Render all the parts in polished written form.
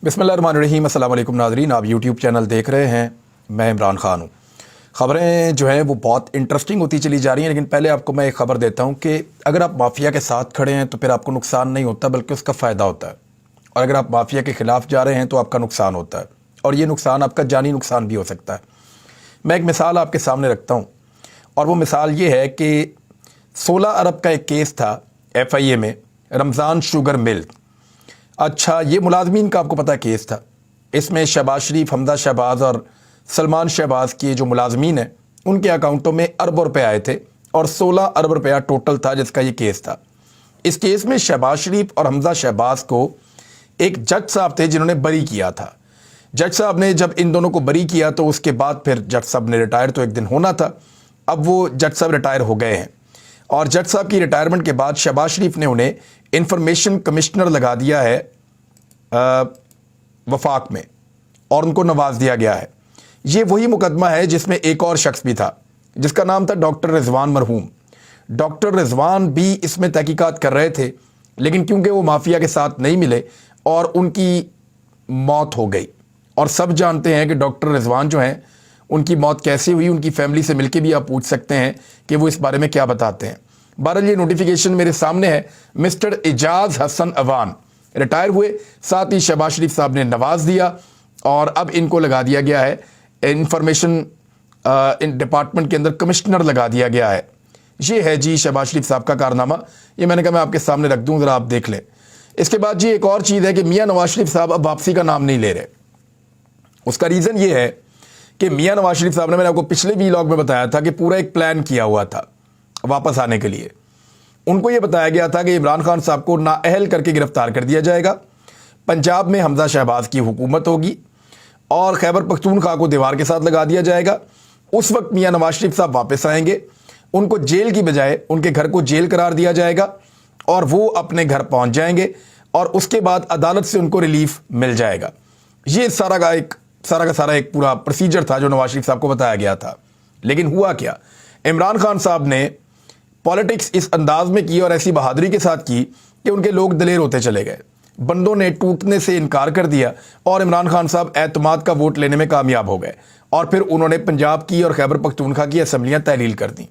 बिस्मिल्लाहिर्रहमानिर्रहीम। अस्सलाम वालेकुम नाज़रीन, आप यूट्यूब चैनल देख रहे हैं। मैं इमरान ख़ान हूँ। ख़बरें जो हैं वो बहुत इंटरेस्टिंग होती चली जा रही हैं, लेकिन पहले आपको मैं एक ख़बर देता हूँ कि अगर आप माफिया के साथ खड़े हैं तो फिर आपको नुकसान नहीं होता बल्कि उसका फ़ायदा होता है, और अगर आप माफिया के ख़िलाफ़ जा रहे हैं तो आपका नुकसान होता है, और ये नुकसान आपका जानी नुकसान भी हो सकता है। मैं एक मिसाल आपके सामने रखता हूँ, और वो मिसाल ये है कि 16 अरब का एक केस था FIA में, रमज़ान शुगर मिल। अच्छा, ये मुलाजमीन का आपको पता है केस था। इसमें शहबाज शरीफ, हमजा शहबाज और सलमान शहबाज के जो मुलाजमीन हैं उनके अकाउंटों में अरबों रुपए आए थे, और 16 अरब रुपया टोटल था जिसका ये केस था। इस केस में शहबाज शरीफ और हमजा शहबाज को एक जज साहब थे जिन्होंने बरी किया था। जज साहब ने जब इन दोनों को बरी किया तो उसके बाद फिर जज साहब ने रिटायर तो एक दिन होना था। अब वो जज साहब रिटायर हो गए हैं, और जज साहब की रिटायरमेंट के बाद शहबाज शरीफ ने उन्हें इंफॉर्मेशन कमिश्नर लगा दिया है वफाक में, और उनको नवाज दिया गया है। ये वही मुकदमा है जिसमें एक और शख्स भी था जिसका नाम था डॉक्टर रिजवान मरहूम। डॉक्टर रिजवान भी इसमें तहकीकात कर रहे थे, लेकिन क्योंकि वो माफिया के साथ नहीं मिले और उनकी मौत हो गई। और सब जानते हैं कि डॉक्टर रिजवान जो हैं उनकी मौत कैसे हुई। उनकी फैमिली से मिलकर भी आप पूछ सकते हैं कि वो इस बारे में क्या बताते हैं। बहरहाल ये नोटिफिकेशन मेरे सामने है। मिस्टर एजाज हसन अवान रिटायर हुए, साथ ही शहबाज शरीफ साहब ने नवाज दिया, और अब इनको लगा दिया गया है इंफॉर्मेशन डिपार्टमेंट के अंदर कमिश्नर लगा दिया गया है। ये है जी शहबाज शरीफ साहब का कारनामा। ये मैंने कहा मैं आपके सामने रख दूं, ज़रा आप देख लें। इसके बाद जी एक और चीज़ है कि मियाँ नवाज शरीफ साहब अब वापसी का नाम नहीं ले रहे। उसका रीज़न ये है कि मियाँ नवाज शरीफ साहब ने, मैंने आपको पिछले व्लॉग में बताया था कि पूरा एक प्लान किया हुआ था वापस आने के लिए। उनको ये बताया गया था कि इमरान खान साहब को नाअहल करके गिरफ्तार कर दिया जाएगा, पंजाब में हमजा शहबाज की हुकूमत होगी, और खैबर पख्तूनख्वा को दीवार के साथ लगा दिया जाएगा। उस वक्त मियाँ नवाज शरीफ साहब वापस आएंगे, उनको जेल की बजाय उनके घर को जेल करार दिया जाएगा, और वो अपने घर पहुंच जाएंगे, और उसके बाद अदालत से उनको रिलीफ मिल जाएगा। ये सारा का सारा एक पूरा प्रोसीजर था जो नवाज शरीफ साहब को बताया गया था। लेकिन हुआ क्या, इमरान खान साहब ने पॉलिटिक्स इस अंदाज में की और ऐसी बहादुरी के साथ की कि उनके लोग दलेर होते चले गए। बंदों ने टूटने से इनकार कर दिया, और इमरान खान साहब एतमाद का वोट लेने में कामयाब हो गए, और फिर उन्होंने पंजाब की और खैबर पख्तूनख्वा की असम्बलियां तहलील कर दी।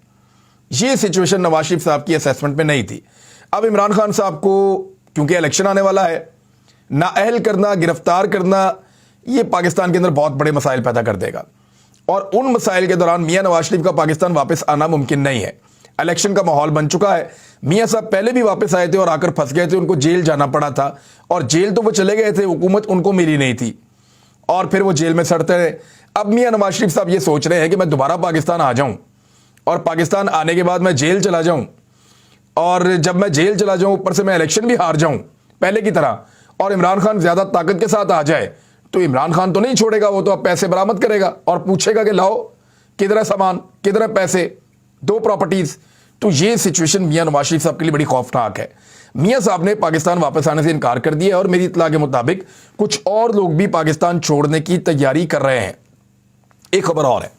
ये सिचुएशन नवाज शरीफ साहब की असेसमेंट में नहीं थी। अब इमरान खान साहब को क्योंकि इलेक्शन आने वाला है, नाअहल करना, गिरफ्तार करना, ये पाकिस्तान के अंदर बहुत बड़े मसाइल पैदा कर देगा, और उन मसाइल के दौरान मियाँ नवाज शरीफ का पाकिस्तान वापस आना मुमकिन नहीं है। इलेक्शन का माहौल बन चुका है। मियाँ साहब पहले भी वापस आए थे और आकर फंस गए थे, उनको जेल जाना पड़ा था, और जेल तो वो चले गए थे, हुकूमत उनको मिली नहीं थी, और फिर वो जेल में सड़ते रहे। अब मियाँ नवाज शरीफ साहब ये सोच रहे हैं कि मैं दोबारा पाकिस्तान आ जाऊं, और पाकिस्तान आने के बाद मैं जेल चला जाऊं, और जब मैं जेल चला जाऊं ऊपर से मैं इलेक्शन भी हार जाऊं पहले की तरह, और इमरान खान ज्यादा ताकत के साथ आ जाए, तो इमरान खान तो नहीं छोड़ेगा, वो तो अब पैसे बरामद करेगा और पूछेगा कि लाओ किधर है सामान, किधर है पैसे, दो प्रॉपर्टीज। तो ये सिचुएशन मियाँ नवाज शरीफ साहब के लिए बड़ी खौफनाक है। मियाँ साहब ने पाकिस्तान वापस आने से इनकार कर दिया, और मेरी इत्तला के मुताबिक कुछ और लोग भी पाकिस्तान छोड़ने की तैयारी कर रहे हैं। एक खबर और है,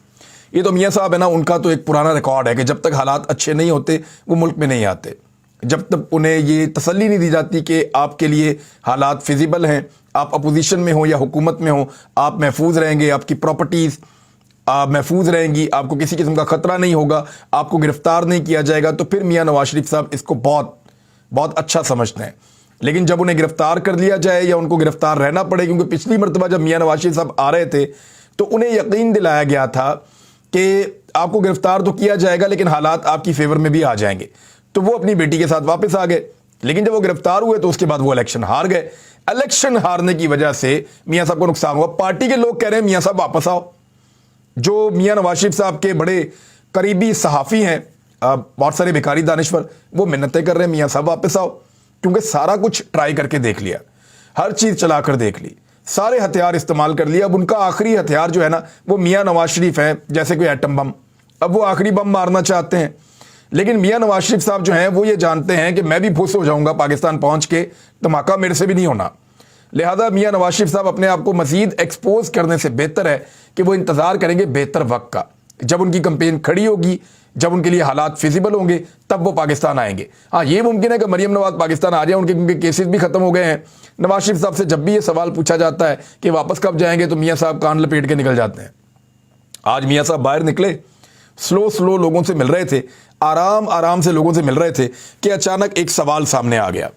ये तो मियाँ साहब है ना, उनका तो एक पुराना रिकॉर्ड है कि जब तक हालात अच्छे नहीं होते वो मुल्क में नहीं आते। जब तक उन्हें ये तसल्ली नहीं दी जाती कि आपके लिए हालात फिजिबल हैं, आप अपोजिशन में हो या हुकूमत में हो, आप महफूज रहेंगे, आपकी प्रॉपर्टीज़ आप महफूज रहेंगी, आपको किसी किस्म का खतरा नहीं होगा, आपको गिरफ्तार नहीं किया जाएगा, तो फिर मियाँ नवाज शरीफ साहब इसको बहुत बहुत अच्छा समझते हैं। लेकिन जब उन्हें गिरफ्तार कर लिया जाए या उनको गिरफ्तार रहना पड़े, क्योंकि पिछली मरतबा जब मियाँ नवाज शरीफ साहब आ रहे थे तो उन्हें यकीन दिलाया गया था कि आपको गिरफ्तार तो किया जाएगा लेकिन हालात आपकी फेवर में भी आ जाएंगे, तो वो अपनी बेटी के साथ वापस आ गए। लेकिन जब वो गिरफ्तार हुए तो उसके बाद वो इलेक्शन हार गए। इलेक्शन हारने की वजह से मियाँ साहब को नुकसान हुआ। पार्टी के लोग कह रहे हैं मियाँ साहब वापस आओ। जो मियाँ नवाज शरीफ साहब के बड़े करीबी सहाफ़ी हैं, बहुत सारे भिखारी दानिश्वर, वो मिन्नतें कर रहे हैं मियाँ साहब वापस आओ, क्योंकि सारा कुछ ट्राई करके देख लिया, हर चीज़ चला कर देख ली, सारे हथियार इस्तेमाल कर लिया। अब उनका आखिरी हथियार जो है ना वो मियाँ नवाज शरीफ है, जैसे कोई एटम बम। अब वो आखिरी बम मारना चाहते हैं, लेकिन मियाँ नवाज शरीफ साहब जो हैं वो ये जानते हैं कि मैं भी फुस हो जाऊंगा पाकिस्तान पहुंच के, धमाका मेरे से भी नहीं होना। लिहाजा मियाँ नवाज शरीफ साहब अपने आप को मजीद एक्सपोज करने से बेहतर है कि वो इंतज़ार करेंगे बेहतर वक्त का। जब उनकी कंपेन खड़ी होगी, जब उनके लिए हालात फिजिबल होंगे, तब वो पाकिस्तान आएंगे। हाँ, ये मुमकिन है कि मरियम नवाज पाकिस्तान आ जाए, उनके केसेस भी खत्म हो गए हैं। नवाज शरीफ साहब से जब भी ये सवाल पूछा जाता है कि वापस कब जाएंगे, तो मियाँ साहब कान लपेट के निकल जाते हैं। आज मियाँ साहब बाहर निकले, स्लो लोगों से मिल रहे थे, आराम से लोगों से मिल रहे थे कि अचानक एक सवाल सामने आ गया।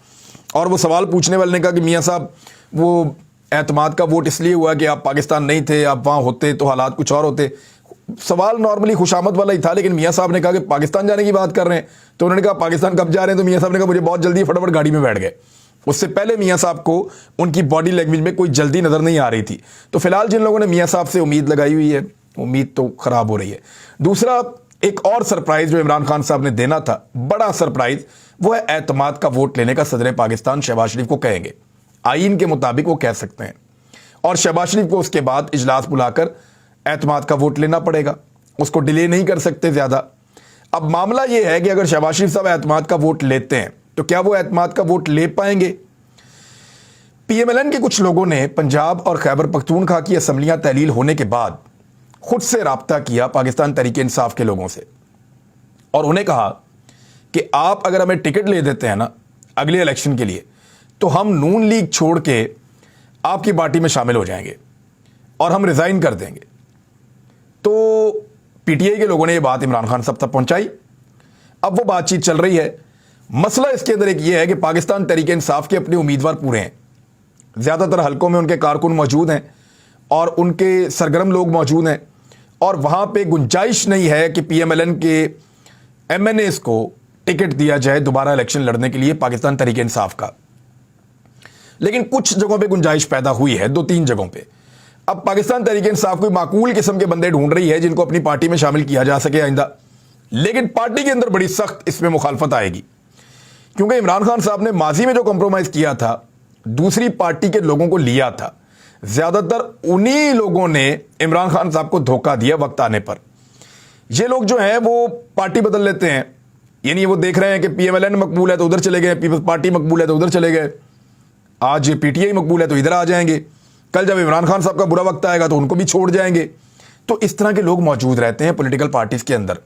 और वो सवाल पूछने वाले ने कहा कि मियाँ साहब, वो एतमाद का वोट इसलिए हुआ कि आप पाकिस्तान नहीं थे, आप वहाँ होते तो हालात कुछ और होते। सवाल नॉर्मली खुशामद वाला ही था, लेकिन मियाँ साहब ने कहा कि पाकिस्तान जाने की बात कर रहे हैं। तो उन्होंने कहा पाकिस्तान कब जा रहे हैं? तो मियाँ साहब ने कहा मुझे बहुत जल्दी, फटाफट गाड़ी में बैठ गए। उससे पहले मियाँ साहब को उनकी बॉडी लैंग्वेज में कोई जल्दी नजर नहीं आ रही थी। तो फिलहाल जिन लोगों ने मियाँ साहब से उम्मीद लगाई हुई है, उम्मीद तो खराब हो रही है। दूसरा, एक और सरप्राइज जो इमरान खान साहब ने देना था, बड़ा सरप्राइज, वो है एतमाद का वोट लेने का। सदर पाकिस्तान शहबाज शरीफ को कहेंगे, आईन के मुताबिक वो कह सकते हैं, और शहबाज शरीफ को उसके बाद इजलास बुलाकर एतमाद का वोट लेना पड़ेगा। उसको डिले नहीं कर सकते ज्यादा। अब मामला यह है कि अगर शहबाज शरीफ साहब एतमाद का वोट लेते हैं तो क्या वो एतमाद का वोट ले पाएंगे? पीएमएलएन के कुछ लोगों ने पंजाब और खैबर पख्तूनख्वा की असम्बलियां तहलील होने के बाद खुद से राब्ता किया पाकिस्तान तहरीक इंसाफ के लोगों से, और उन्हें कहा कि आप अगर हमें टिकट ले देते हैं ना अगले इलेक्शन के लिए, तो हम नून लीग छोड़ के आपकी पार्टी में शामिल हो जाएंगे और हम रिजाइन कर देंगे। तो पीटीआई के लोगों ने यह बात इमरान खान साहब तक पहुंचाई। अब वो बातचीत चल रही है। मसला इसके अंदर एक ये है कि पाकिस्तान तहरीक इंसाफ के अपने उम्मीदवार पूरे हैं, ज्यादातर हलकों में उनके कारकुन मौजूद हैं और उनके सरगर्म लोग मौजूद हैं, और वहां पे गुंजाइश नहीं है कि पीएमएलएन के एमएनएस को टिकट दिया जाए दोबारा इलेक्शन लड़ने के लिए पाकिस्तान तहरीक इंसाफ का। लेकिन कुछ जगहों पे गुंजाइश पैदा हुई है, 2-3 जगहों पे। अब पाकिस्तान तहरीक इंसाफ कोई माकूल किस्म के बंदे ढूंढ रही है जिनको अपनी पार्टी में शामिल किया जा सके आइंदा, लेकिन पार्टी के अंदर बड़ी सख्त इसमें मुखालफत आएगी, क्योंकि इमरान खान साहब ने माजी में जो कॉम्प्रोमाइज किया था, दूसरी पार्टी के लोगों को लिया था, ज्यादातर उन्हीं लोगों ने इमरान खान साहब को धोखा दिया वक्त आने पर। ये लोग जो हैं वो पार्टी बदल लेते हैं, यानी वो देख रहे हैं कि पीएमएलएन मकबूल है तो उधर चले गए, पीपल्स पार्टी मकबूल है तो उधर चले गए, आज पीटीआई मकबूल है तो इधर आ जाएंगे, कल जब इमरान खान साहब का बुरा वक्त आएगा तो उनको भी छोड़ जाएंगे। तो इस तरह के लोग मौजूद रहते हैं पॉलिटिकल पार्टीज के अंदर।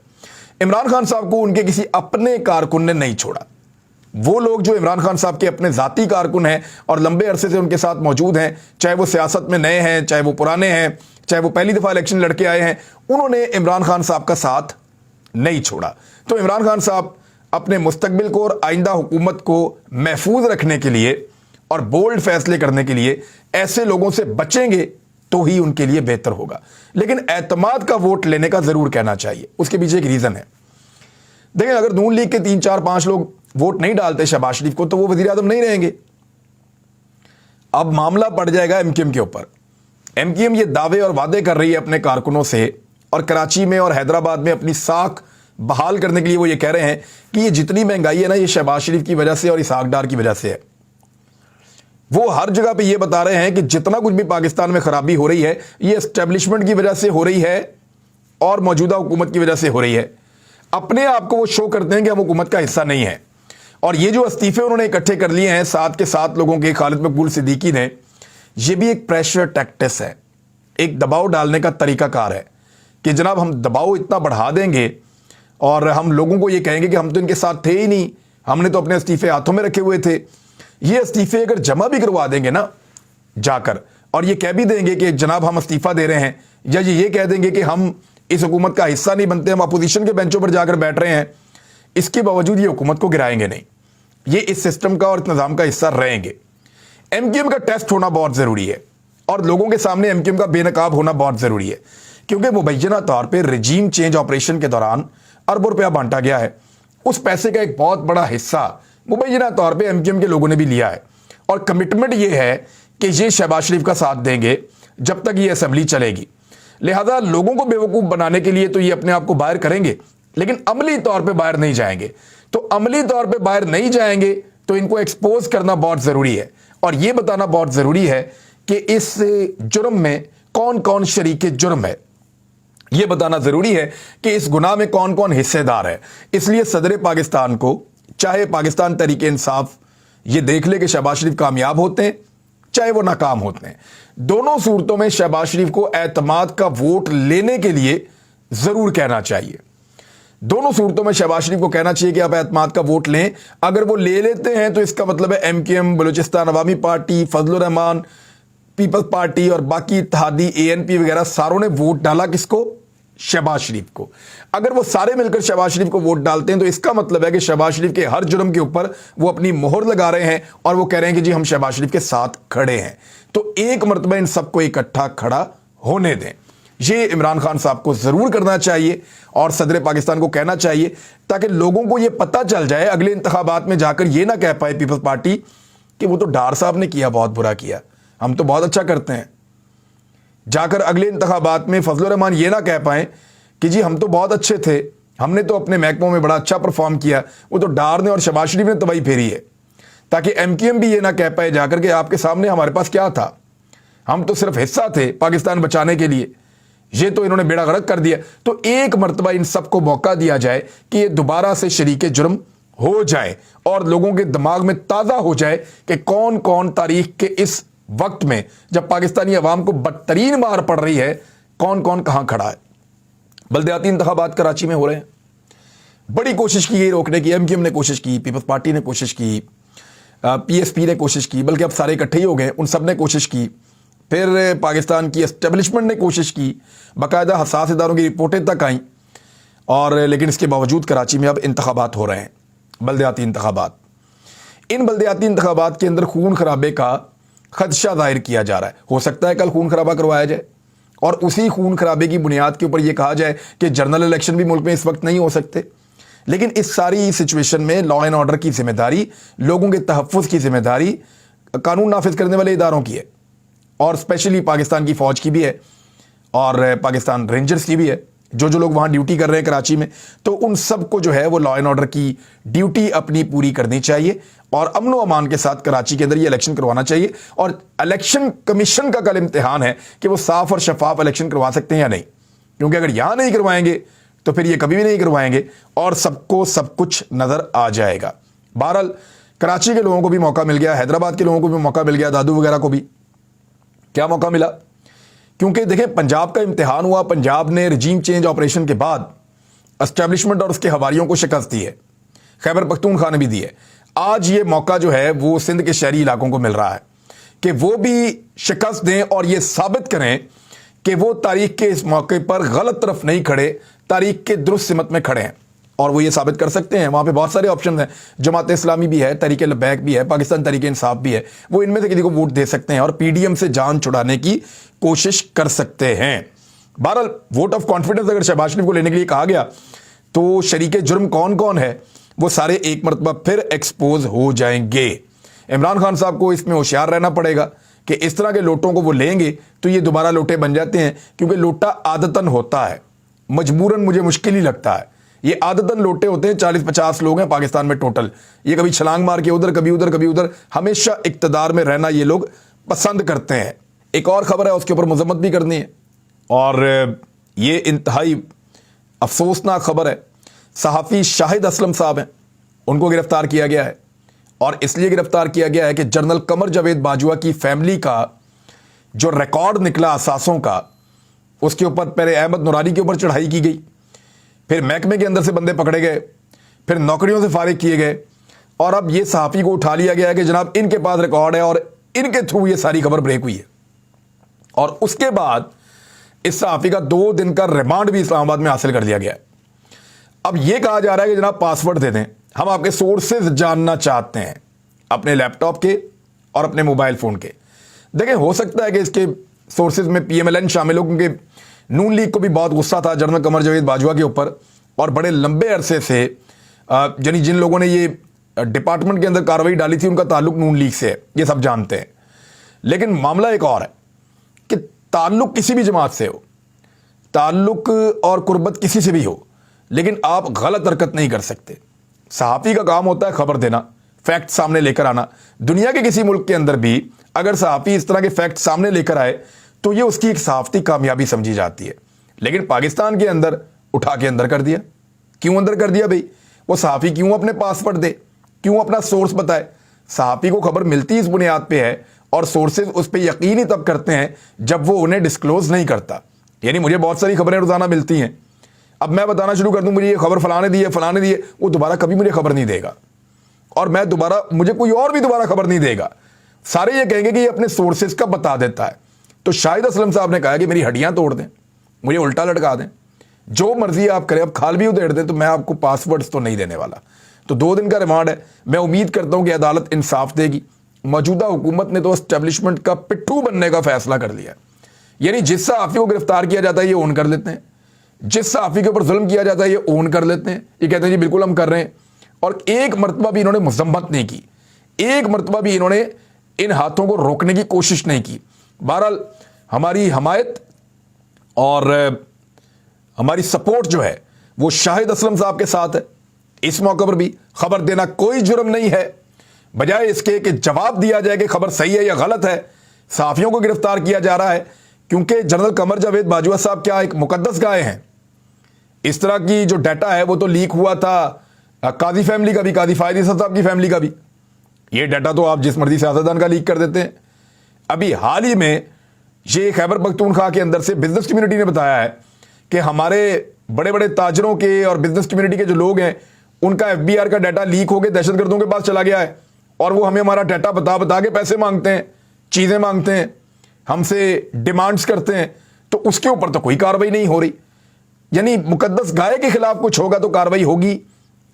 इमरान खान साहब को उनके किसी अपने कारकुन ने नहीं छोड़ा। वो लोग जो इमरान खान साहब के अपने जाती कारकुन हैं और लंबे अरसे से उनके साथ मौजूद हैं, चाहे वो सियासत में नए हैं, चाहे वो पुराने हैं, चाहे वो पहली दफा इलेक्शन लड़के आए हैं, उन्होंने इमरान खान साहब का साथ नहीं छोड़ा। तो इमरान खान साहब अपने मुस्तकबिल को और आइंदा हुकूमत को महफूज रखने के लिए और बोल्ड फैसले करने के लिए ऐसे लोगों से बचेंगे तो ही उनके लिए बेहतर होगा। लेकिन एतमाद का वोट लेने का जरूर कहना चाहिए, उसके पीछे एक रीजन है। देखें, अगर नून लीग के 3-4-5 लोग वोट नहीं डालते शहबाज शरीफ को तो वो वजीर आजम नहीं रहेंगे। अब मामला पड़ जाएगा एमक्यूएम के ऊपर। एमक्यूएम ये दावे और वादे कर रही है अपने कारकुनों से, और कराची में और हैदराबाद में अपनी साख बहाल करने के लिए वो ये कह रहे हैं कि ये जितनी महंगाई है ना, ये शहबाज शरीफ की वजह से और इसहाक डार की वजह से है। वो हर जगह पे ये बता रहे हैं कि जितना कुछ भी पाकिस्तान में खराबी हो रही है, ये एस्टेब्लिशमेंट की वजह से हो रही है और मौजूदा हुकूमत की वजह से हो रही है। अपने आप को वो शो करते हैं कि हम हुकूमत का हिस्सा नहीं है। और ये जो इस्तीफे उन्होंने इकट्ठे कर लिए हैं 7 के 7 लोगों के, खालिद मकबूल सिद्दीकी ने, ये भी एक प्रेशर टैक्टिस है, एक दबाव डालने का तरीकाकार है कि जनाब हम दबाव इतना बढ़ा देंगे और हम लोगों को ये कहेंगे कि हम तो इनके साथ थे ही नहीं, हमने तो अपने इस्तीफे हाथों में रखे हुए थे। ये इस्तीफे अगर जमा भी करवा देंगे ना जाकर, और ये कह भी देंगे कि जनाब हम इस्तीफा दे रहे हैं, या ये कह देंगे कि हम इस हुकूमत का हिस्सा नहीं बनते, हम अपोजिशन के बेंचों पर जाकर बैठ रहे हैं, इसके बावजूद ये हुकूमत को गिराएंगे नहीं, ये इस सिस्टम का और इस निज़ाम का हिस्सा रहेंगे। एमक्यूएम का टेस्ट होना बहुत ज़रूरी है और लोगों के सामने एमक्यूएम का बेनकाब होना बहुत ज़रूरी है, क्योंकि मुबैना तौर पर रजीम चेंज ऑपरेशन के दौरान अरबों रुपया बांटा गया है। उस पैसे का एक बहुत बड़ा हिस्सा मुबैना तौर पे एमक्यूएम के लोगों ने भी लिया है, और कमिटमेंट ये है कि ये शहबाज शरीफ का साथ देंगे जब तक ये असेंबली चलेगी। लिहाजा लोगों को बेवकूफ़ बनाने के लिए तो ये अपने आप को बाहर करेंगे, लेकिन अमली तौर पे बाहर नहीं जाएंगे। तो अमली तौर पे बाहर नहीं जाएंगे तो इनको एक्सपोज करना बहुत ज़रूरी है, और ये बताना बहुत ज़रूरी है कि इस जुर्म में कौन कौन शरीक जुर्म है। ये बताना ज़रूरी है कि इस गुनाह में कौन कौन हिस्सेदार है। इसलिए सदर पाकिस्तान को, चाहे पाकिस्तान तहरीक इंसाफ ये देख ले कि शहबाज शरीफ कामयाब होते हैं चाहे वो नाकाम होते हैं, दोनों सूरतों में शहबाज शरीफ को एतमाद का वोट लेने के लिए ضرور کہنا چاہیے. دونوں صورتوں میں شہباز شریف کو کہنا چاہیے کہ آپ اعتماد کا ووٹ لیں. اگر وہ لے لیتے ہیں تو اس کا مطلب ہے ایم کیو ایم, بلوچستان عوامی پارٹی, فضل الرحمان, پیپلز پارٹی اور باقی اتحادی اے این پی وغیرہ ساروں نے ووٹ ڈالا کس کو؟ شہباز شریف کو. اگر وہ سارے مل کر شہباز شریف کو ووٹ ڈالتے ہیں تو اس کا مطلب ہے کہ شہباز شریف کے ہر جرم کے اوپر وہ اپنی مہر لگا رہے ہیں اور وہ کہہ رہے ہیں کہ جی ہم شہباز شریف کے ساتھ کھڑے ہیں. تو ایک مرتبہ ان سب کو اکٹھا کھڑا ہونے دیں. یہ عمران خان صاحب کو ضرور کرنا چاہیے اور صدر پاکستان کو کہنا چاہیے تاکہ لوگوں کو یہ پتہ چل جائے, اگلے انتخابات میں جا کر یہ نہ کہہ پائے پیپلز پارٹی کہ وہ تو ڈار صاحب نے کیا, بہت برا کیا, ہم تو بہت اچھا کرتے ہیں. جا کر اگلے انتخابات میں فضل الرحمان یہ نہ کہہ پائیں کہ جی ہم تو بہت اچھے تھے, ہم نے تو اپنے محکموں میں بڑا اچھا پرفارم کیا, وہ تو ڈار نے اور شہباز شریف نے تباہی پھیری ہے. تاکہ ایم کیو ایم بھی یہ نہ کہہ پائے جا کر کہ آپ کے سامنے ہمارے پاس کیا تھا, ہم تو صرف حصہ تھے پاکستان بچانے کے لیے, یہ تو انہوں نے بیڑا غرق کر دیا. تو ایک مرتبہ ان سب کو موقع دیا جائے کہ یہ دوبارہ سے شریک جرم ہو جائے اور لوگوں کے دماغ میں تازہ ہو جائے کہ کون کون تاریخ کے اس وقت میں جب پاکستانی عوام کو بدترین مار پڑ رہی ہے کون کون کہاں کھڑا ہے. بلدیاتی انتخابات کراچی میں ہو رہے ہیں, بڑی کوشش کی گئی روکنے کی, ایم کیو ایم نے کوشش کی, پیپلز پارٹی نے کوشش کی, پی ایس پی نے کوشش کی, بلکہ اب سارے اکٹھے ہی ہو گئے, ان سب نے کوشش کی. پھر پاکستان کی اسٹیبلشمنٹ نے کوشش کی, باقاعدہ حساس اداروں کی رپورٹیں تک آئیں, اور لیکن اس کے باوجود کراچی میں اب انتخابات ہو رہے ہیں, بلدیاتی انتخابات. ان بلدیاتی انتخابات کے اندر خون خرابے کا خدشہ ظاہر کیا جا رہا ہے. ہو سکتا ہے کل خون خرابہ کروایا جائے اور اسی خون خرابے کی بنیاد کے اوپر یہ کہا جائے کہ جنرل الیکشن بھی ملک میں اس وقت نہیں ہو سکتے. لیکن اس ساری سچویشن میں لا اینڈ آرڈر کی ذمہ داری, لوگوں کے تحفظ کی ذمہ داری قانون نافذ کرنے والے اداروں کی ہے, اور اسپیشلی پاکستان کی فوج کی بھی ہے اور پاکستان رینجرز کی بھی ہے, جو لوگ وہاں ڈیوٹی کر رہے ہیں کراچی میں. تو ان سب کو جو ہے وہ لا اینڈ آرڈر کی ڈیوٹی اپنی پوری کرنی چاہیے اور امن و امان کے ساتھ کراچی کے اندر یہ الیکشن کروانا چاہیے. اور الیکشن کمیشن کا کل امتحان ہے کہ وہ صاف اور شفاف الیکشن کروا سکتے ہیں یا نہیں, کیونکہ اگر یہاں نہیں کروائیں گے تو پھر یہ کبھی بھی نہیں کروائیں گے اور سب کو سب کچھ نظر آ جائے گا. بہرحال کراچی کے لوگوں کو بھی موقع مل گیا, حیدرآباد کے لوگوں کو بھی موقع مل گیا, دادو وغیرہ کو بھی کیا موقع ملا, کیونکہ دیکھیں پنجاب کا امتحان ہوا, پنجاب نے رجیم چینج آپریشن کے بعد اسٹیبلشمنٹ اور اس کے حواریوں کو شکست دی ہے, خیبر پختونخوا نے بھی دی ہے. آج یہ موقع جو ہے وہ سندھ کے شہری علاقوں کو مل رہا ہے کہ وہ بھی شکست دیں اور یہ ثابت کریں کہ وہ تاریخ کے اس موقع پر غلط طرف نہیں کھڑے, تاریخ کے درست سمت میں کھڑے ہیں. اور وہ یہ ثابت کر سکتے ہیں. وہاں پہ بہت سارے آپشن ہیں, جماعت اسلامی بھی ہے, تحریک لبیک بھی ہے, پاکستان تحریک انصاف بھی ہے, وہ ان میں سے کسی کو ووٹ دے سکتے ہیں اور پی ڈی ایم سے جان چھڑانے کی کوشش کر سکتے ہیں. بہرحال ووٹ آف کانفیڈنس اگر شہباز شریف کو لینے کے لیے کہا گیا تو شریک جرم کون کون ہے وہ سارے ایک مرتبہ پھر ایکسپوز ہو جائیں گے. عمران خان صاحب کو اس میں ہوشیار رہنا پڑے گا کہ اس طرح کے لوٹوں کو وہ لیں گے تو یہ دوبارہ لوٹے بن جاتے ہیں, کیونکہ لوٹا عادتاً ہوتا ہے, مجبوراً مجھے مشکل ہی لگتا ہے. یہ عادتاً لوٹے ہوتے ہیں, 40-50 لوگ ہیں پاکستان میں ٹوٹل, یہ کبھی چھلانگ مار کے ادھر کبھی ادھر کبھی ادھر, ہمیشہ اقتدار میں رہنا یہ لوگ پسند کرتے ہیں. ایک اور خبر ہے اس کے اوپر مذمت بھی کرنی ہے, اور یہ انتہائی افسوسناک خبر ہے. صحافی شاہد اسلم صاحب ہیں, ان کو گرفتار کیا گیا ہے, اور اس لیے گرفتار کیا گیا ہے کہ جنرل قمر جاوید باجوہ کی فیملی کا جو ریکارڈ نکلا اثاثوں کا, اس کے اوپر پہلے احمد نورانی کے اوپر چڑھائی کی گئی, پھر محکمے کے اندر سے بندے پکڑے گئے, پھر نوکریوں سے فارغ کیے گئے, اور اب یہ صحافی کو اٹھا لیا گیا ہے کہ جناب ان کے پاس ریکارڈ ہے اور ان کے تھرو یہ ساری خبر بریک ہوئی ہے. اور اس کے بعد اس صحافی کا 2 دن کا ریمانڈ بھی اسلام آباد میں حاصل کر لیا گیا ہے. اب یہ کہا جا رہا ہے کہ جناب پاسورڈ دے دیں, ہم آپ کے سورسز جاننا چاہتے ہیں اپنے لیپ ٹاپ کے اور اپنے موبائل فون کے. دیکھیں ہو سکتا ہے کہ اس کے سورسز میں پی ایم ایل این شامل ہو, کیونکہ نون لیگ کو بھی بہت غصہ تھا جنرل قمر جاوید باجوہ کے اوپر, اور بڑے لمبے عرصے سے یعنی جن لوگوں نے یہ ڈپارٹمنٹ کے اندر کارروائی ڈالی تھی ان کا تعلق نون لیگ سے ہے, یہ سب جانتے ہیں. لیکن معاملہ ایک اور ہے کہ تعلق کسی بھی جماعت سے ہو, تعلق اور قربت کسی سے بھی ہو, لیکن آپ غلط حرکت نہیں کر سکتے. صحافی کا کام ہوتا ہے خبر دینا, فیکٹ سامنے لے کر آنا. دنیا کے کسی ملک کے اندر بھی اگر صحافی اس طرح کے فیکٹ سامنے لے کر آئے تو یہ اس کی ایک صحافتی کامیابی سمجھی جاتی ہے. لیکن پاکستان کے اندر اٹھا کے اندر کر دیا. کیوں اندر کر دیا بھائی؟ وہ صحافی کیوں اپنے پاسورڈ دے, کیوں اپنا سورس بتائے؟ صحافی کو خبر ملتی اس بنیاد پہ ہے, اور سورسز اس پہ یقین ہی تب کرتے ہیں جب وہ انہیں ڈسکلوز نہیں کرتا. یعنی مجھے بہت ساری خبریں روزانہ ملتی ہیں اب میں بتانا شروع کر دوں مجھے یہ خبر فلانے دی ہے, وہ دوبارہ کبھی مجھے خبر نہیں دے گا, اور مجھے کوئی اور بھی دوبارہ خبر نہیں دے گا. سارے یہ کہیں گے کہ یہ اپنے سورسز کا بتا دیتا ہے. تو شاہد اسلم صاحب نے کہا کہ میری ہڈیاں توڑ دیں, مجھے الٹا لٹکا دیں, جو مرضی آپ کریں, اب کھال بھی ادھیڑ دیں, تو میں آپ کو پاسورڈز تو نہیں دینے والا. تو 2 دن کا ریمانڈ ہے. میں امید کرتا ہوں کہ عدالت انصاف دے گی. موجودہ حکومت نے تو اسٹیبلشمنٹ کا پٹھو بننے کا فیصلہ کر لیا ہے. یعنی جس صحافی کو گرفتار کیا جاتا ہے یہ اون کر لیتے ہیں, جس صحافی کے اوپر ظلم کیا جاتا ہے یہ اون کر لیتے ہیں, یہ کہتے ہیں جی بالکل ہم کر رہے ہیں. اور ایک مرتبہ بھی انہوں نے مذمت نہیں کی, ایک مرتبہ بھی انہوں نے ان ہاتھوں کو روکنے کی کوشش نہیں کی. بہرحال ہماری حمایت اور ہماری سپورٹ جو ہے وہ شاہد اسلم صاحب کے ساتھ ہے. اس موقع پر بھی خبر دینا کوئی جرم نہیں ہے, بجائے اس کے کہ جواب دیا جائے کہ خبر صحیح ہے یا غلط ہے. صحافیوں کو گرفتار کیا جا رہا ہے کیونکہ جنرل قمر جاوید باجوہ صاحب کیا ایک مقدس گائے ہیں. اس طرح کی جو ڈیٹا ہے وہ تو لیک ہوا تھا قاضی فیملی کا بھی, قاضی فائد عیسیٰ صاحب کی فیملی کا بھی. یہ ڈیٹا تو آپ جس مرضی سیاستدان کا لیک کر دیتے ہیں. ابھی حال ہی میں یہ خیبر پختونخوا کے اندر سے بزنس کمیونٹی نے بتایا ہے کہ ہمارے بڑے بڑے تاجروں کے اور بزنس کمیونٹی کے جو لوگ ہیں ان کا FBI کا ڈیٹا لیک ہو کے دہشت گردوں کے پاس چلا گیا ہے, اور وہ ہمیں ہمارا ڈیٹا بتا کے پیسے مانگتے ہیں, چیزیں مانگتے ہیں, ہم سے ڈیمانڈز کرتے ہیں. تو اس کے اوپر تو کوئی کاروائی نہیں ہو رہی. یعنی مقدس گائے کے خلاف کچھ ہوگا تو کاروائی ہوگی,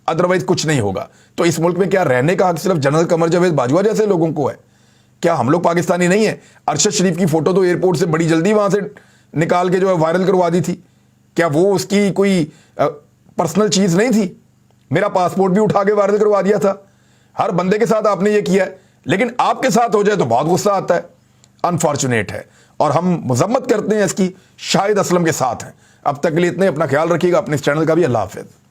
ادروائز کچھ نہیں ہوگا. تو اس ملک میں کیا رہنے کا حق صرف جنرل قمر جاوید باجوہ جیسے لوگوں کو ہے؟ کیا ہم لوگ پاکستانی نہیں ہیں؟ ارشد شریف کی فوٹو تو ایئرپورٹ سے بڑی جلدی وہاں سے نکال کے جو ہے وائرل کروا دی تھی. کیا وہ اس کی کوئی پرسنل چیز نہیں تھی؟ میرا پاسپورٹ بھی اٹھا کے وائرل کروا دیا تھا. ہر بندے کے ساتھ آپ نے یہ کیا ہے, لیکن آپ کے ساتھ ہو جائے تو بہت غصہ آتا ہے. انفارچونیٹ ہے, اور ہم مذمت کرتے ہیں اس کی. شاہد اسلم کے ساتھ ہیں. اب تک کے لیے اتنے, اپنا خیال رکھیے گا, اپنے اس چینل کا بھی. اللہ حافظ.